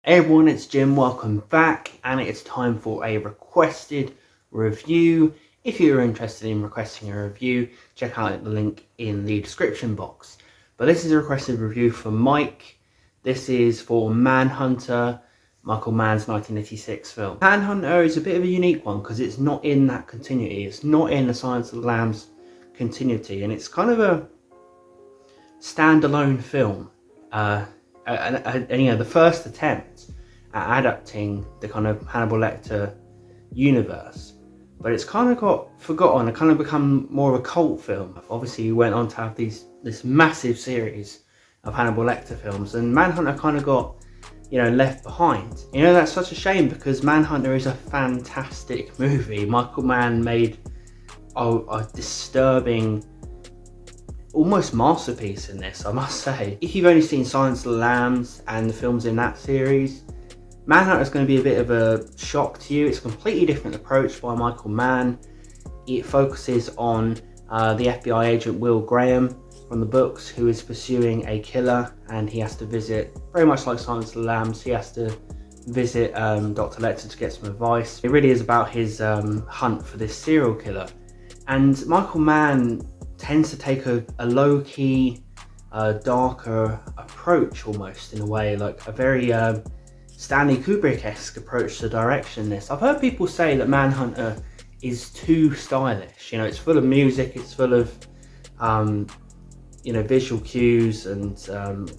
Hey everyone, it's Jim, welcome back, and it's time for a requested review. If you're interested in requesting a review, check out the link in the description box. But this is a requested review for Mike. This is for Manhunter, Michael Mann's 1986 film. Manhunter is a bit of a unique one because it's not in that continuity. It's not in the Silence of the Lambs continuity, and it's kind of a standalone film. And you know, the first attempt at adapting the kind of Hannibal Lecktor universe, but it's kind of got forgotten and kind of become more of a cult film. Obviously, he went on to have this massive series of Hannibal Lecktor films, and Manhunter kind of got, you know, left behind. You know, that's such a shame because Manhunter is a fantastic movie. Michael Mann made a disturbing, almost masterpiece in this, I must say. If you've only seen Silence of the Lambs and the films in that series, Manhunter is going to be a bit of a shock to you. It's a completely different approach by Michael Mann. It focuses on the FBI agent Will Graham from the books, who is pursuing a killer, and he has to visit, very much like Silence of the Lambs, he has to visit Dr. Lecter to get some advice. It really is about his hunt for this serial killer. And Michael Mann tends to take a low-key, darker approach, almost, in a way, like a very Stanley Kubrick-esque approach to direction this. I've heard people say that Manhunter is too stylish. You know, it's full of music, it's full of you know, visual cues and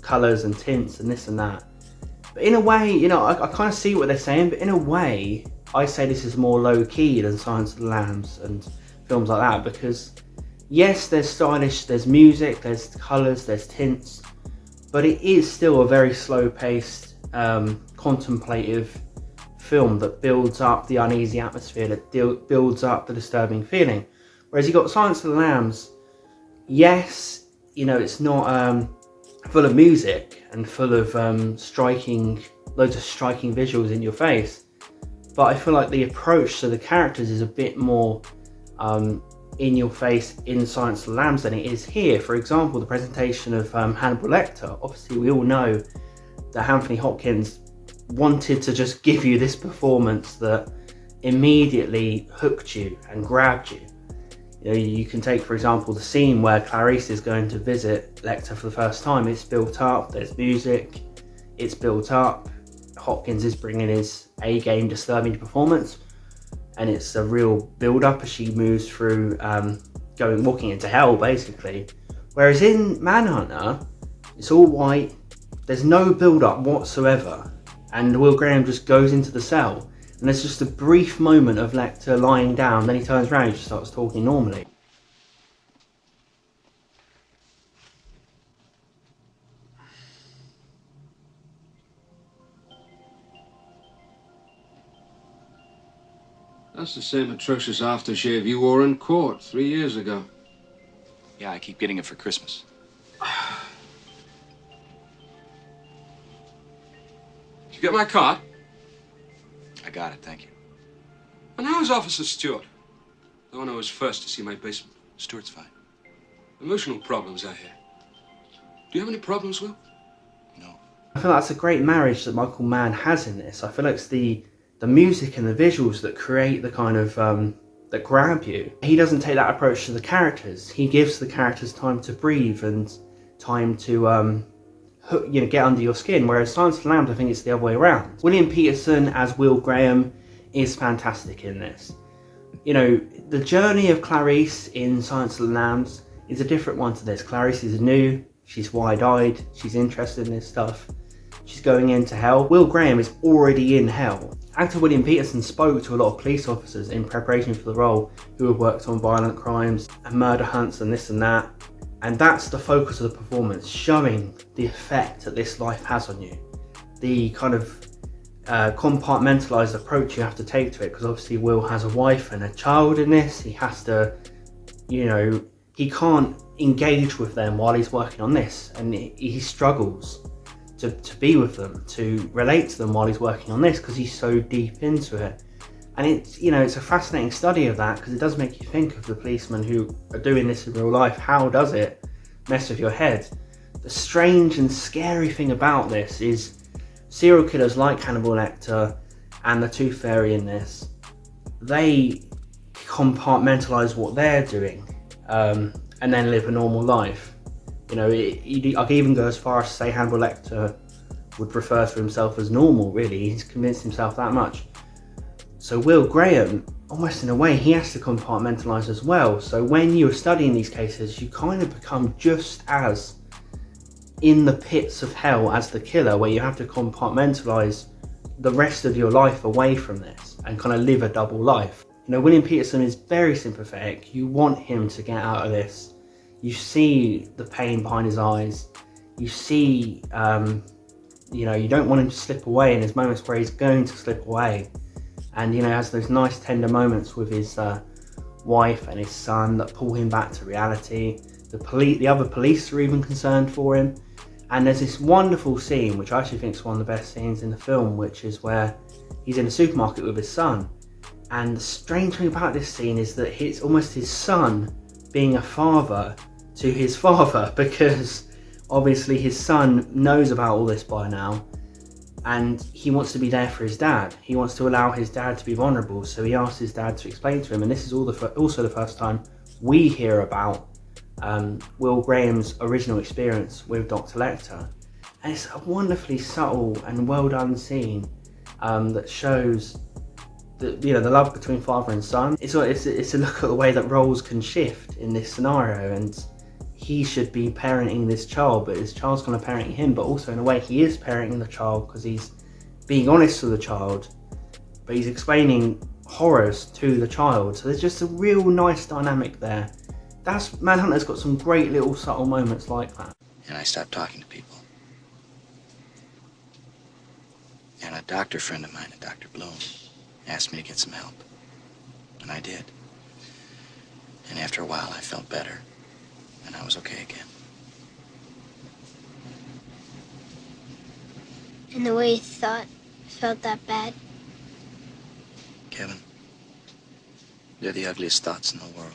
colours and tints and this and that. But in a way, you know, I kind of see what they're saying, but in a way, I say this is more low-key than Silence of the Lambs and films like that, because yes, there's stylish, there's music, there's colours, there's tints, but it is still a very slow-paced, contemplative film that builds up the uneasy atmosphere, that builds up the disturbing feeling. Whereas you got Silence of the Lambs, yes, you know, it's not full of music and full of loads of striking visuals in your face, but I feel like the approach to the characters is a bit more in your face in Silence of the Lambs than it is here. For example, the presentation of Hannibal Lecktor. Obviously, we all know that Anthony Hopkins wanted to just give you this performance that immediately hooked you and grabbed you. You know, you can take, for example, the scene where Clarice is going to visit Lecter for the first time. It's built up, there's music, it's built up. Hopkins is bringing his A-game disturbing performance, and it's a real build-up as she moves through, walking into hell, basically. Whereas in Manhunter, it's all white, there's no build-up whatsoever, and Will Graham just goes into the cell, and there's just a brief moment of Lecter lying down, then he turns around and just starts talking normally. That's the same atrocious aftershave you wore in court 3 years ago. Yeah, I keep getting it for Christmas. Did you get my card? I got it, thank you. And how is Officer Stewart? The one who was first to see my basement. Stuart's fine. Emotional problems, I hear. Do you have any problems, Will? No. I feel like that's a great marriage that Michael Mann has in this. I feel like it's the music and the visuals that create the kind of that grab you. He doesn't take that approach to the characters. He gives the characters time to breathe and time to you know, get under your skin. Whereas Silence of the Lambs, I think it's the other way around. William Petersen as Will Graham is fantastic in this. You know, the journey of Clarice in Silence of the Lambs is a different one to this. Clarice is new, she's wide-eyed, she's interested in this stuff. She's going into hell. Will Graham is already in hell. Actor William Petersen spoke to a lot of police officers in preparation for the role who have worked on violent crimes and murder hunts and this and that. And that's the focus of the performance, showing the effect that this life has on you. The kind of compartmentalised approach you have to take to it, because obviously Will has a wife and a child in this. He has to, you know, he can't engage with them while he's working on this, and he struggles to be with them, to relate to them while he's working on this, because he's so deep into it. And it's, you know, it's a fascinating study of that, because it does make you think of the policemen who are doing this in real life. How does it mess with your head? The strange and scary thing about this is serial killers like Hannibal Lecter and the Tooth Fairy in this, they compartmentalise what they're doing and then live a normal life. You know, I could even go as far as to say Hannibal Lecter would refer to himself as normal, really. He's convinced himself that much. So Will Graham, almost in a way, he has to compartmentalise as well. So when you're studying these cases, you kind of become just as in the pits of hell as the killer, where you have to compartmentalise the rest of your life away from this and kind of live a double life. You know, William Petersen is very sympathetic. You want him to get out of this. You see the pain behind his eyes. You see, you know, you don't want him to slip away, and there's moments where he's going to slip away. And, you know, has those nice tender moments with his wife and his son that pull him back to reality. The other police are even concerned for him. And there's this wonderful scene, which I actually think is one of the best scenes in the film, which is where he's in a supermarket with his son. And the strange thing about this scene is that it's almost his son being a father to his father, because obviously his son knows about all this by now, and he wants to be there for his dad. He wants to allow his dad to be vulnerable, so he asks his dad to explain to him. And this is also the first time we hear about Will Graham's original experience with Dr. Lecter. And it's a wonderfully subtle and well done scene that shows the love between father and son. It's a look at the way that roles can shift in this scenario, and he should be parenting this child, but his child's kind of parenting him. But also in a way he is parenting the child, because he's being honest with the child, but he's explaining horrors to the child. So there's just a real nice dynamic there. Manhunter's got some great little subtle moments like that. And I stopped talking to people. And a doctor friend of mine, a Dr. Bloom, asked me to get some help. And I did. And after a while, I felt better. And I was okay again. And the way you felt that bad? Kevin, they're the ugliest thoughts in the world.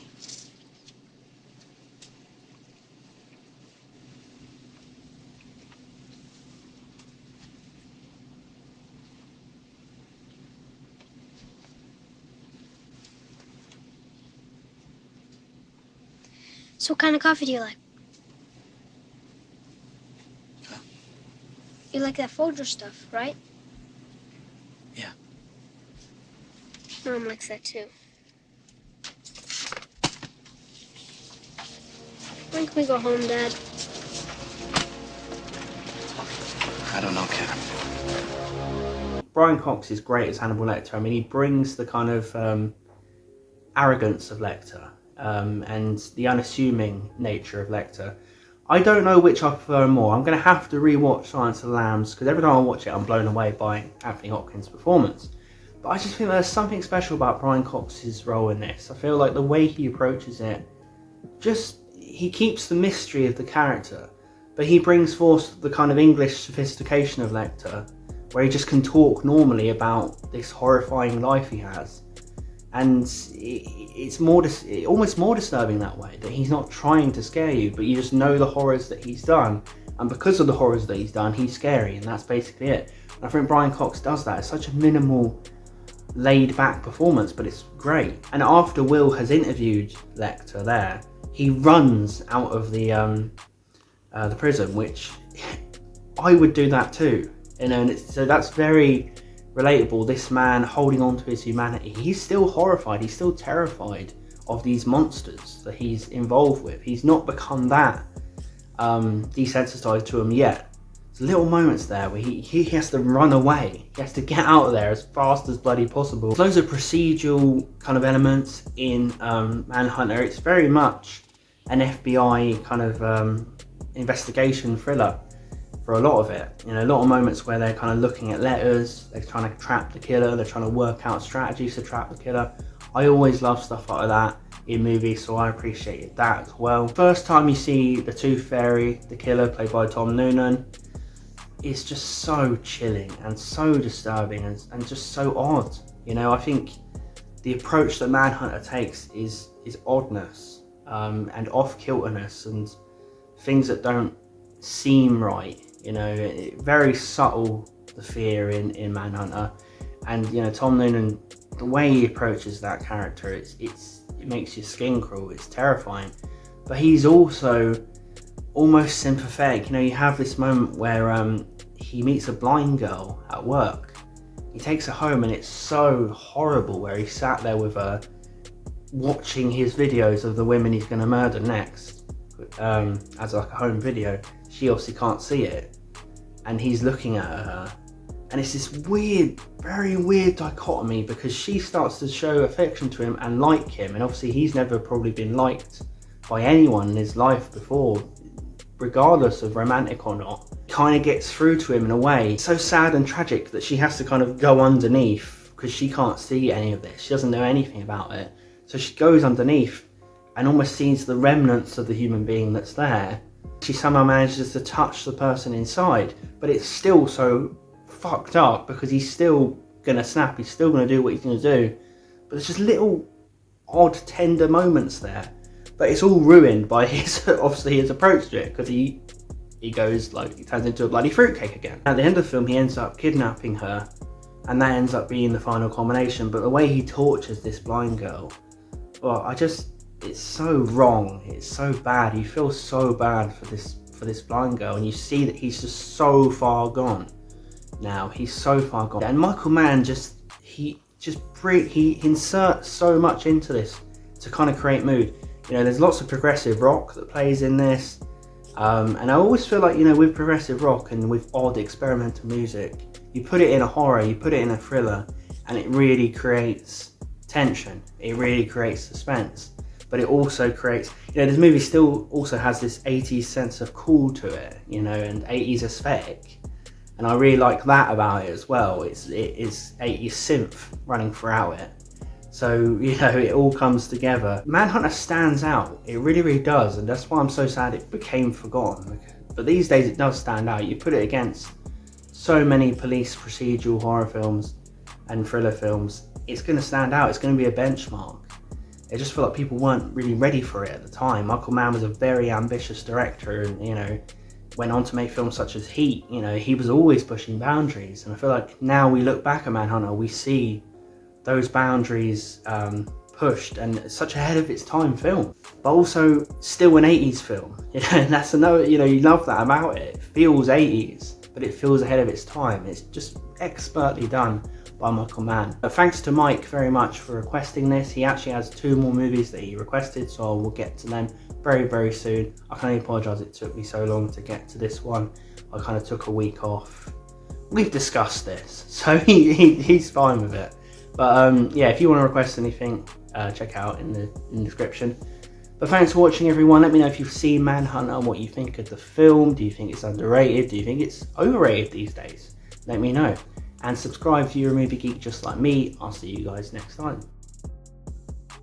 So what kind of coffee do you like? Huh? You like that Folger stuff, right? Yeah. Mom likes that too. When can we go home, Dad? I don't know, Kevin. Brian Cox is great as Hannibal Lecter. I mean, he brings the kind of arrogance of Lecter and the unassuming nature of Lecter. I don't know which I prefer more. I'm going to have to rewatch Silence of the Lambs, because every time I watch it I'm blown away by Anthony Hopkins' performance. But I just think there's something special about Brian Cox's role in this. I feel like the way he approaches it, he keeps the mystery of the character, but he brings forth the kind of English sophistication of Lecter, where he just can talk normally about this horrifying life he has. And it's almost more disturbing that way, that he's not trying to scare you, but you just know the horrors that he's done. And because of the horrors that he's done, he's scary, and that's basically it. And I think Brian Cox does that. It's such a minimal, laid-back performance, but it's great. And after Will has interviewed Lecter there, he runs out of the prison, which I would do that too. You know, and so that's very relatable. This man holding on to his humanity. He's still horrified. He's still terrified of these monsters that he's involved with. He's not become that desensitized to them yet. There's little moments there where he has to run away. He has to get out of there as fast as bloody possible. There's loads of procedural kind of elements in Manhunter. It's very much an FBI kind of investigation thriller for a lot of it. You know, a lot of moments where they're kind of looking at letters, they're trying to trap the killer, they're trying to work out strategies to trap the killer. I always love stuff like that in movies, so I appreciated that as well. First time you see the Tooth Fairy, the killer, played by Tom Noonan, is just so chilling and so disturbing and just so odd. You know, I think the approach that Manhunter takes is oddness and off-kilterness and things that don't seem right. You know, very subtle the fear in Manhunter. And you know, Tom Noonan, the way he approaches that character, it makes your skin crawl. It's terrifying, but he's also almost sympathetic. You know, you have this moment where he meets a blind girl at work. He takes her home, and it's so horrible. Where he sat there with her, watching his videos of the women he's going to murder next, as like a home video. She obviously can't see it, and he's looking at her. And it's this weird, very weird dichotomy, because she starts to show affection to him and like him, and obviously he's never probably been liked by anyone in his life before, regardless of romantic or not. Kind of gets through to him in a way. It's so sad and tragic that she has to kind of go underneath, because she can't see any of this. She doesn't know anything about it. So she goes underneath and almost sees the remnants of the human being that's there. She somehow manages to touch the person inside, but it's still so fucked up, because he's still gonna snap, he's still gonna do what he's gonna do, but there's just little odd tender moments there, but it's all ruined by his obviously his approach to it, because he goes like, he turns into a bloody fruitcake again. At the end of the film, he ends up kidnapping her, and that ends up being the final culmination. But the way he tortures this blind girl, well, it's so wrong, it's so bad. You feel so bad for this blind girl, and you see that he's just so far gone now. He's so far gone, and Michael Mann he inserts so much into this to kind of create mood. You know, there's lots of progressive rock that plays in this, and I always feel like, you know, with progressive rock and with odd experimental music, you put it in a horror, you put it in a thriller, and it really creates tension, it really creates suspense. But it also creates, you know, this movie still also has this 80s sense of cool to it, you know, and 80s aesthetic. And I really like that about it as well. It is 80s synth running throughout it. So, you know, it all comes together. Manhunter stands out. It really, really does. And that's why I'm so sad it became forgotten. But these days it does stand out. You put it against so many police procedural horror films and thriller films, it's going to stand out. It's going to be a benchmark. I just feel like people weren't really ready for it at the time. Michael Mann was a very ambitious director, and, you know, went on to make films such as Heat. You know, he was always pushing boundaries, and I feel like now we look back at Manhunter, we see those boundaries pushed, and it's such ahead of its time film, but also still an 80s film. You know, and that's another, you know, you love that about it. It feels 80s, but it feels ahead of its time. It's just expertly done by Michael Mann. But thanks to Mike very much for requesting this. He actually has 2 more movies that he requested, so we'll get to them very, very soon. I can only apologise it took me so long to get to this one. I kind of took a week off. We've discussed this, so he's fine with it. But yeah, if you want to request anything, check out in the description. But thanks for watching, everyone. Let me know if you've seen Manhunter and what you think of the film. Do you think it's underrated? Do you think it's overrated these days? Let me know. And subscribe if you're a movie geek just like me. I'll see you guys next time.